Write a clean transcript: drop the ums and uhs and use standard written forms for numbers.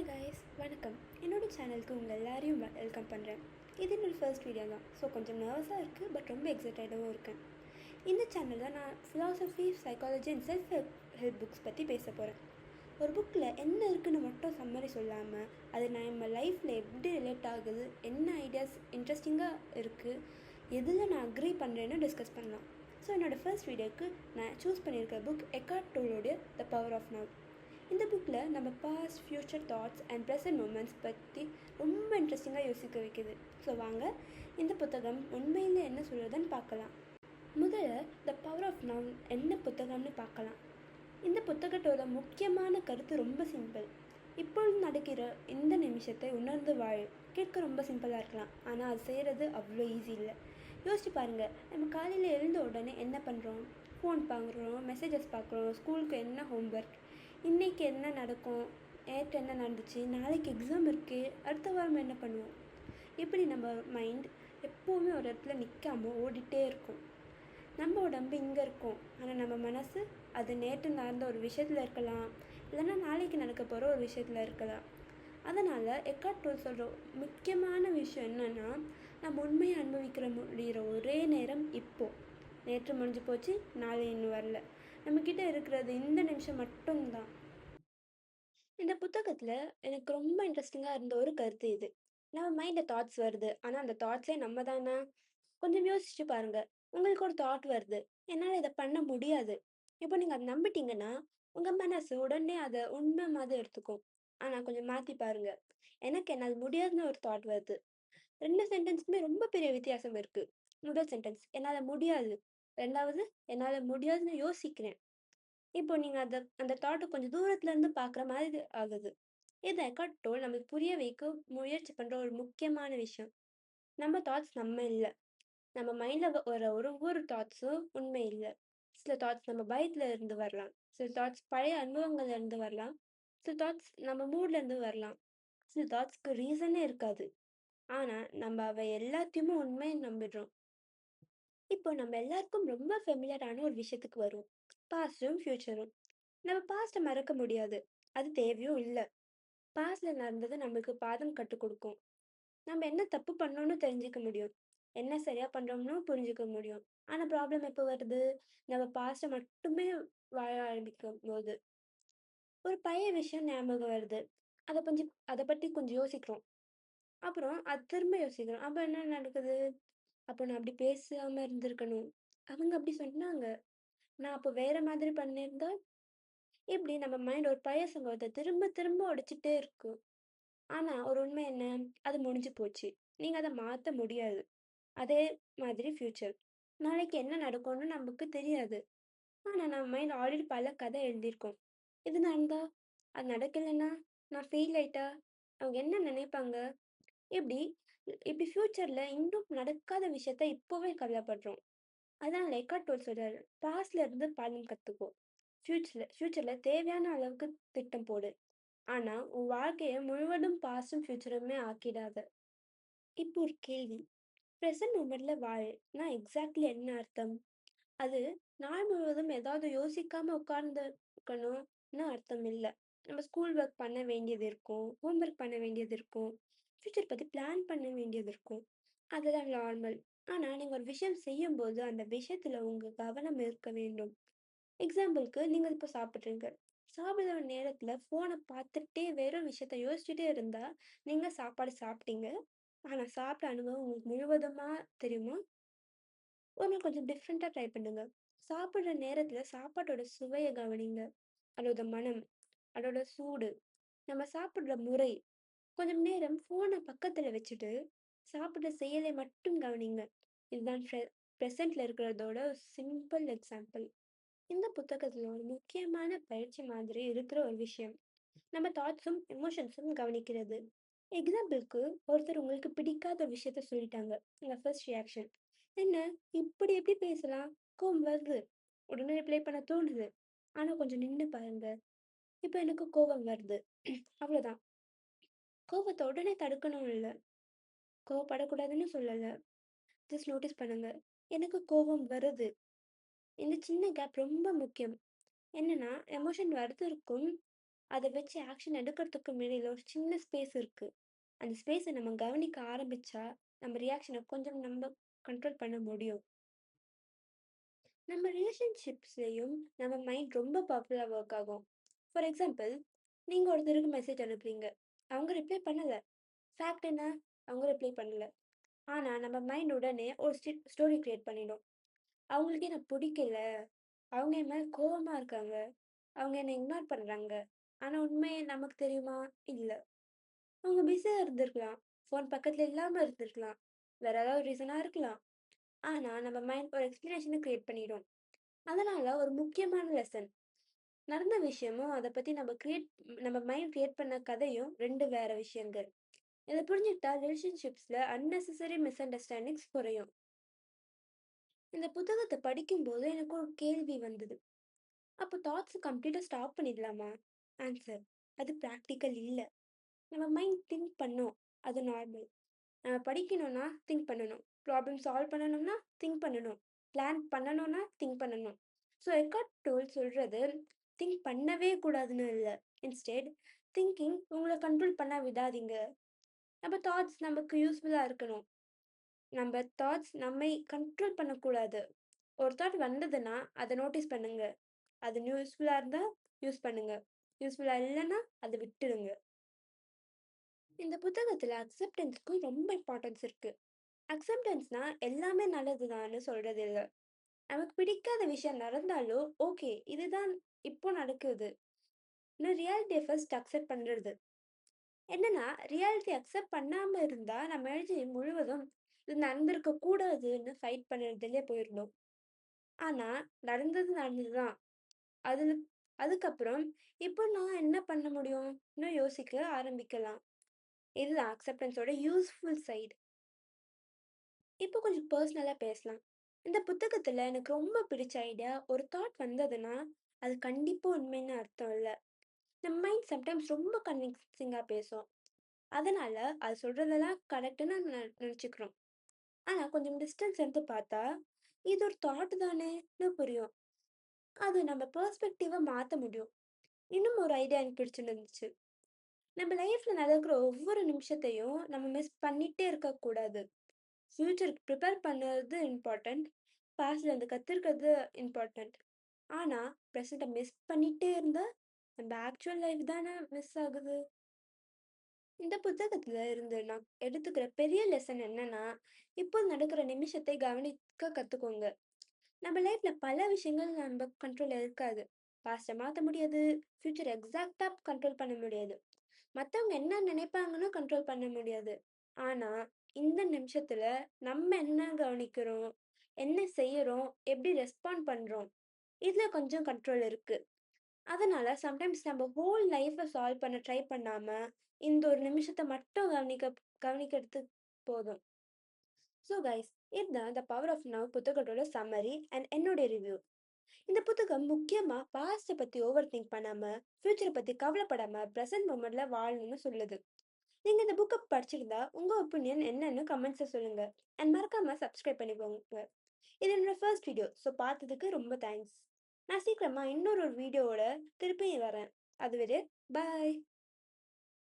Hi guys, வணக்கம். என்னோட சேனலுக்கு உங்கள் எல்லாரையும் வெல்கம் பண்ணுறேன். இது என்னோட ஃபர்ஸ்ட் வீடியோ தான். ஸோ கொஞ்சம் நர்வஸாக இருக்குது, பட் ரொம்ப எக்ஸைட்டடாகவும் இருக்கேன். இந்த சேனலில் நான் philosophy, psychology and self help books பற்றி பேச போகிறேன். ஒரு புக்கில் என்ன இருக்குன்னு மட்டும் சம்மரி சொல்லாமல், அது நம்ம லைஃப்பில் எப்படி ரிலேட் ஆகுது, என்ன ஐடியாஸ் இன்ட்ரெஸ்டிங்காக இருக்குது, எதில் நான் அக்ரி பண்ணுறேன்னு டிஸ்கஸ் பண்ணலாம். ஸோ என்னோடய ஃபர்ஸ்ட் வீடியோக்கு நான் சூஸ் பண்ணியிருக்க புக் எக்கார்ட் டோலோடைய த பவர் ஆஃப் நவ். இந்த புக்கில் நம்ம past, future thoughts and present moments பற்றி ரொம்ப இன்ட்ரெஸ்டிங்காக யோசிக்க வைக்குது. ஸோ வாங்க இந்த புத்தகம் உண்மையில் என்ன சொல்கிறதுன்னு பார்க்கலாம். முதல்ல த பவர் ஆஃப் நவ் என்ன புத்தகம்னு பார்க்கலாம். இந்த புத்தகத்தோட முக்கியமான கருத்து ரொம்ப சிம்பிள். இப்பொழுது நடக்கிற இந்த நிமிஷத்தை உணர்ந்து வாழ. கேட்க ரொம்ப சிம்பிளாக இருக்கலாம், ஆனால் அது செய்கிறது அவ்வளோ ஈஸி இல்லை. யோசிச்சு பாருங்கள், நம்ம காலையில் எழுந்த உடனே என்ன பண்ணுறோம்? ஃபோன் பார்க்குறோம், மெசேஜஸ் பார்க்குறோம், ஸ்கூலுக்கு என்ன ஹோம்ஒர்க், இன்றைக்கி என்ன நடக்கும், நேற்று என்ன நடந்துச்சு, நாளைக்கு எக்ஸாம் இருக்குது, அடுத்த வாரம் என்ன பண்ணுவோம். இப்படி நம்ம மைண்ட் எப்போவுமே ஒரு இடத்துல நிற்காமல் ஓடிட்டே இருக்கும். நம்ம உடம்பு இங்கே இருக்கும், ஆனால் நம்ம மனசு அது நேற்று நடந்த ஒரு விஷயத்தில் இருக்கலாம், இல்லைன்னா நாளைக்கு நடக்க போகிற ஒரு விஷயத்தில் இருக்கலாம். அதனால் எக்கார்ட் டோல் சொல்கிற முக்கியமான விஷயம் என்னென்னா, நம்ம உண்மையை அனுபவிக்கிற முடிகிற ஒரே நேரம் இப்போது. நேற்று முடிஞ்சு போச்சு, நாளை இன்னும் வரல. நம்மக்கிட்ட இருக்கிறது இந்த நிமிஷம் மட்டும்தான். இந்த புத்தகத்தில் எனக்கு ரொம்ப இன்ட்ரெஸ்டிங்காக இருந்த ஒரு கருத்து இது. நம்ம மைண்டில் தாட்ஸ் வருது, ஆனால் அந்த தாட்ஸே நம்ம தானா? கொஞ்சம் யோசிச்சு பாருங்க. உங்களுக்கு ஒரு தாட் வருது, என்னால் இதை பண்ண முடியாது. இப்போ நீங்கள் அதை நம்பிட்டீங்கன்னா உங்கள் மனசு உடனே அதை உண்மை மாதிரி எடுத்துக்கும். ஆனால் கொஞ்சம் மாற்றி பாருங்க. எனக்கு என்னால் முடியாதுன்னு ஒரு தாட் வருது. ரெண்டு சென்டென்ஸுமே ரொம்ப பெரிய வித்தியாசம் இருக்குது. முதல் சென்டென்ஸ் என்னால் முடியாது, ரெண்டாவது என்னால் முடியாதுன்னு யோசிக்கிறேன். இப்போ நீங்கள் அந்த தாட்டை கொஞ்சம் தூரத்துலேருந்து பார்க்குற மாதிரி ஆகுது. இது எக்கார்ட் டோல் நம்மளுக்கு புரிய வைக்க முயற்சி பண்ணுற ஒரு முக்கியமான விஷயம். நம்ம தாட்ஸ் நம்ம இல்லை. நம்ம மைண்டில் வர ஒவ்வொரு தாட்ஸும் உண்மை இல்லை. சில தாட்ஸ் நம்ம பயத்தில் இருந்து வரலாம், சில தாட்ஸ் பழைய அனுபவங்கள்ல இருந்து வரலாம், சில தாட்ஸ் நம்ம மூட்லேருந்து வரலாம், சில தாட்ஸ்க்கு ரீசனே இருக்காது. ஆனால் நம்ம அவை எல்லாத்தையுமே உண்மையை நம்பிடுறோம். இப்போ நம்ம எல்லாருக்கும் ரொம்ப ஃபெமிலியரான ஒரு விஷயத்துக்கு வரும், பாஸ்டும் ஃப்யூச்சரும். நம்ம பாஸ்ட்டை மறக்க முடியாது, அது தேவையும் இல்லை. பாஸ்டில் நடந்தது நம்மளுக்கு பாடம் கற்றுக் கொடுக்கும். நம்ம என்ன தப்பு பண்ணோன்னு தெரிஞ்சுக்க முடியும், என்ன சரியாக பண்ணுறோம்னு புரிஞ்சுக்க முடியும். ஆனால் ப்ராப்ளம் எப்போ வருது? நம்ம பாஸ்ட்டை மட்டுமே வாழ ஆரம்பிக்கும் போது. ஒரு பழைய விஷயம் ஞாபகம் வருது, அதை பற்றி கொஞ்சம் யோசிக்கிறோம், அப்புறம் அது திரும்ப யோசிக்கிறோம். அப்போ என்ன நடக்குது? அப்போ நான் அப்படி பேசாமல் இருந்திருக்கணும், அவங்க அப்படி சொன்னாங்க, நான் அப்போ வேற மாதிரி பண்ணியிருந்தா. இப்படி நம்ம மைண்ட் ஒரு பழைய சம்பவத்தை திரும்ப திரும்ப உடைச்சிட்டே இருக்கும். ஆனா ஒரு உண்மை என்ன? அது முடிஞ்சு போச்சு, நீங்க அதை மாத்த முடியாது. அதே மாதிரி ஃபியூச்சர், நாளைக்கு என்ன நடக்கும்னு நமக்கு தெரியாது. ஆனா நம்ம மைண்ட் ஆல்ரெடி பல கதை எழுதியிருக்கோம். இது நடந்தா, அது நடக்கலைன்னா, நான் ஃபெயில் ஆயிட்டா அவங்க என்ன நினைப்பாங்க, இப்படி இப்படி ஃபியூச்சர்ல இன்னும் நடக்காத விஷயத்த இப்போவே கவலைப்படுறோம். அதான் எக்கார்ட் டோல் சொல்றாரு, பாஸ்ட்ல இருந்து பாடம் கத்துக்கோ, ஃபியூச்சர்ல தேவையான அளவுக்கு திட்டம் போடு. ஆனா உன் வாழ்க்கைய முழுவதும் பாஸ்டும் ஃபியூச்சருமே ஆக்கிடாத. இப்போ ஒரு கேள்வி, ப்ரெசன்ட் மூமெண்ட்ல வாழனா எக்ஸாக்ட்லி என்ன அர்த்தம்? அது நாள் முழுவதும் ஏதாவது யோசிக்காம உட்கார்ந்து இருக்கணும்னு அர்த்தம் இல்லை. நம்ம ஸ்கூல் ஒர்க் பண்ண வேண்டியது இருக்கும், ஹோம்ஒர்க் பண்ண வேண்டியது இருக்கும், ஃபியூச்சர் பத்தி பிளான் பண்ண வேண்டியது இருக்கும். அதெல்லாம் நார்மல். ஆனா நீங்க ஒரு விஷயம் செய்யும் போது அந்த விஷயத்துல உங்க கவனம் இருக்க வேண்டும். எக்ஸாம்பிளுக்கு நீங்க இப்போ சாப்பிட்றீங்க. சாப்பிடுற நேரத்துல ஃபோனை பார்த்துட்டே வேற விஷயத்த யோசிச்சுட்டே இருந்தா, நீங்க சாப்பாடு சாப்பிட்டீங்க. ஆனா சாப்பிட்ட அனுபவம் உங்களுக்கு முழுவதுமா தெரியுமா? ஒரு நாள் கொஞ்சம் டிஃப்ரெண்ட்டா ட்ரை பண்ணுங்க. சாப்பிடுற நேரத்துல சாப்பாட்டோட சுவைய கவனிங்க. அதோட மனம், அதோட சூடு, நம்ம சாப்பிடுற முறை. கொஞ்சம் நேரம் ஃபோனை பக்கத்துல வச்சுட்டு, சாப்பிடுற செயலை மட்டும் கவனிங்க. இதுதான் ப்ரெசென்ட்ல இருக்கிறதோட சிம்பிள் எக்ஸாம்பிள். இந்த புத்தகத்துல ஒரு முக்கியமான பயிற்சி மாதிரி இருக்கிற ஒரு விஷயம், நம்ம தாட்ஸும் எமோஷன்ஸும் கவனிக்கிறது. எக்ஸாம்பிளுக்கு, ஒருத்தர் உங்களுக்கு பிடிக்காத ஒரு விஷயத்த சொல்லிட்டாங்க. உங்க ஃபர்ஸ்ட் ரியாக்ஷன் என்ன? இப்படி எப்படி பேசலாம்? கோவம் வருது, உடனே ரிப்ளை பண்ண தோணுது. ஆனா கொஞ்சம் நின்று பாருங்க. இப்போ எனக்கு கோவம் வருது, அவ்வளவுதான். கோவத்தை உடனே தடுக்கணும் இல்ல, கோவப்படக்கூடாதுன்னு சொல்லல. ஜஸ்ட் நோட்டீஸ் பண்ணுங்க, எனக்கு கோவம் வருது. இந்த சின்ன கேப் ரொம்ப முக்கியம். என்னன்னா, எமோஷன் வருது இருக்கும், அத வச்சு ஆக்ஷன் எடுக்கிறதுக்கும் இடையில ஒரு சின்ன ஸ்பேஸ் இருக்கு. அந்த ஸ்பேஸ நம்ம கவனிக்க ஆரம்பிச்சா, நம்ம ரியாக்ஷன கொஞ்சம் நம்ம கண்ட்ரோல் பண்ண முடியும். நம்ம ரிலேஷன்ஷிப்ஸ்லயும் நம்ம மைண்ட் ரொம்ப பவர்ஃபுல்லா ஒர்க் ஆகும். ஃபார் எக்ஸாம்பிள், நீங்க ஒருத்தருக்கு மெசேஜ் அனுப்புறீங்க. அவங்க ரிப்ளை பண்ணல. ஃபேக்ட் என்ன? அவங்க ரிப்ளை பண்ணல. ஆனா நம்ம மைண்ட் உடனே ஒரு ஸ்டோரி கிரியேட் பண்ணிடும். அவங்களுக்கு என்ன பிடிக்கல. அவங்க என் மேல கோவமா இருக்காங்க. அவங்க என்ன இக்னோர் பண்றாங்க. ஆனா உண்மை நமக்கு தெரியுமா? இல்ல. அவங்க பிஸியா இருந்திருக்கலாம். ஃபோன் பக்கத்துல இல்லாம இருந்திருக்கலாம். வேற ஏதாவது ரீசனா இருக்கலாம். ஆனா நம்ம மைண்ட் ஒரு எக்ஸ்பிளனேஷன கிரியேட் பண்ணிடும். அதனால ஒரு முக்கியமான லெசன். நடந்த விஷயமும் அத பத்தி நம்ம மைண்ட் கிரியேட் பண்ண கதையும் 2 வேற விஷயங்கள். இத புரிஞ்சுக்கிட்டா ரிலேஷன்ஷிப்ஸ்ல அன்னெசசரி மிஸ் அண்டர்ஸ்டாண்டிங்ஸ் குறையும். இந்த புத்தகத்த படிக்கும்போது எனக்கு ஒரு கேள்வி வந்தது. அப்போ தாட்ஸ் கம்ப்ளீட்டா ஸ்டாப் பண்ணிடலாமா? ஆன்சர். அது பிராக்டிகல் இல்ல. நம்ம மைண்ட் திங்க் பண்ணும். அது நார்மல். நம்ம படிக்கணும்னா திங்க் பண்ணணும். ப்ராப்ளம் சால்வ் பண்ணணும்னா திங்க் பண்ணணும். பிளான் பண்ணணும்னா திங்க் பண்ணணும். ஸோ எக்கார்ட் டோல் சொல்றது திங்க் பண்ணவே கூடாதுன்னு இல்ல. இன்ஸ்டெட் திங்கிங் உங்கள கண்ட்ரோல் பண்ண விடாதீங்க. நம்ம தாட்ஸ் நமக்கு யூஸ்ஃபுல்லா இருக்கணும். நம்ம தாட்ஸ் நம்மை கண்ட்ரோல் பண்ணக்கூடாது. ஒரு தாட் வந்ததுன்னா அத நோட்டீஸ் பண்ணுங்க. அது யூஸ்ஃபுல்லா இருந்தா யூஸ் பண்ணுங்க. யூஸ்ஃபுல்லா இல்லன்னா அத விட்டுடுங்க. இந்த புத்தகத்துல அக்செப்டன்ஸ்க்கு ரொம்ப இம்பார்ட்டன்ஸ் இருக்கு. அக்செப்டன்ஸ்னா எல்லாமே நல்லதுதான்னு சொல்றது இல்ல. நமக்கு பிடிக்காத விஷயம் நடந்தாலும், ஓகே இதுதான் இப்போ நடக்குது. ரியாலிட்டிய ஃபர்ஸ்ட் அக்செப்ட் பண்றது. என்னன்னா, ரியாலிட்டி அக்செப்ட் பண்ணாம இருந்தா, நம்ம எனர்ஜி முழுவதும் இது நடந்திருக்க கூடாதுன்னு ஃபைட் பண்ணுறதுலயே போயிரணும். ஆனா, நடந்தது நடந்ததுதான். அதுல அதுக்கப்புறம், இப்போ நான் என்ன பண்ண முடியும்னு யோசிக்க ஆரம்பிக்கலாம். இதுதான் அக்செப்டன்ஸோட யூஸ்ஃபுல் சைடு. இப்போ கொஞ்சம் பர்சனலா பேசலாம். இந்த புத்தகத்துல எனக்கு ரொம்ப பிடிச்ச ஐடியா, ஒரு தாட் வந்ததுன்னா, அது கண்டிப்பா உண்மைன்னு அர்த்தம் இல்ல. நம்ம மைண்ட் சம்டைம்ஸ் ரொம்ப கன்வின்சிங்கா பேசும். அதனால அது சொல்றதெல்லாம் கரெக்ட்டுன்னு நினைச்சுக்கிறோம். ஆனா கொஞ்சம் டிஸ்டன்ஸ் எடுத்து பார்த்தா, இது ஒரு தாட் தானேன்னு புரியும். அது நம்ம பெர்ஸ்பெக்டிவ மாத்த முடியும். இன்னும் ஒரு ஐடியா எனக்கு பிடிச்சிருந்துச்சு. நம்ம லைஃப்ல நடக்கிற ஒவ்வொரு நிமிஷத்தையும் நம்ம மிஸ் பண்ணிட்டே இருக்கக்கூடாது. ஃபியூச்சருக்கு ப்ரிப்பேர் பண்ணுறது இம்பார்ட்டன்ட். பாஸ்ட்ல இருந்து கத்துக்கிறது இம்பார்ட்டன்ட். ஆனா ப்ரெசென்ட்ட மிஸ் பண்ணிட்டே இருந்தா, நம்ம ஆக்சுவல் லைஃப் தானே மிஸ் ஆகுது. இந்த புத்தகத்துல இருந்து நான் எடுத்துக்கிற பெரிய லெசன் என்னன்னா, இப்போ நடக்கிற நிமிஷத்தை கவனிக்க கத்துக்கோங்க. நம்ம லைஃப்ல பல விஷயங்கள் நம்ம கண்ட்ரோல்ல இருக்காது. பாஸ்ட மாத்த முடியாது. ஃபியூச்சர் எக்ஸாக்ட்டா கண்ட்ரோல் பண்ண முடியாது. மத்தவங்க என்ன நினைப்பாங்கன்னு கண்ட்ரோல் பண்ண முடியாது. ஆனா, இந்த நிமிஷத்துல நம்ம என்ன கவனிக்கிறோம்? என்ன செய்யறோம்? எப்படி ரெஸ்பாண்ட் பண்றோம்? இதுல கொஞ்சம் கண்ட்ரோல் இருக்கு. அதனால சம்டைம்ஸ் நம்ம ஹோல் லைஃப்ப சால்வ் பண்ண ட்ரை பண்ணாம, இந்த ஒரு நிமிஷத்த மட்டும் கவனிக்கிறது போதும். ஸோ கைஸ், இதுதான் த பவர் ஆஃப் நவ் புத்தகத்தோட சம்மரி அண்ட் என்னுடைய ரிவ்யூ. இந்த புத்தகம் முக்கியமா பாஸ்ட பத்தி ஓவர் திங்க் பண்ணாம, ஃபியூச்சரை பத்தி கவலைப்படாம, பிரசன்ட் மொமெண்ட்ல வாழணும்னு சொல்லுது. நீங்க இந்த புக்கை படிச்சிருந்தா உங்க ஒப்பீனியன் என்னன்னு கமெண்ட்ஸ்ல சொல்லுங்க. அண்ட் மறக்காம சப்ஸ்கிரைப் பண்ணிக்கோங்க. இது என்னோட ஃபர்ஸ்ட் வீடியோ, ஸோ பார்த்ததுக்கு ரொம்ப தேங்க்ஸ். நான் சீக்கிரமா இன்னொரு வீடியோவோட திருப்பி வரேன். அதுவரை பாய்.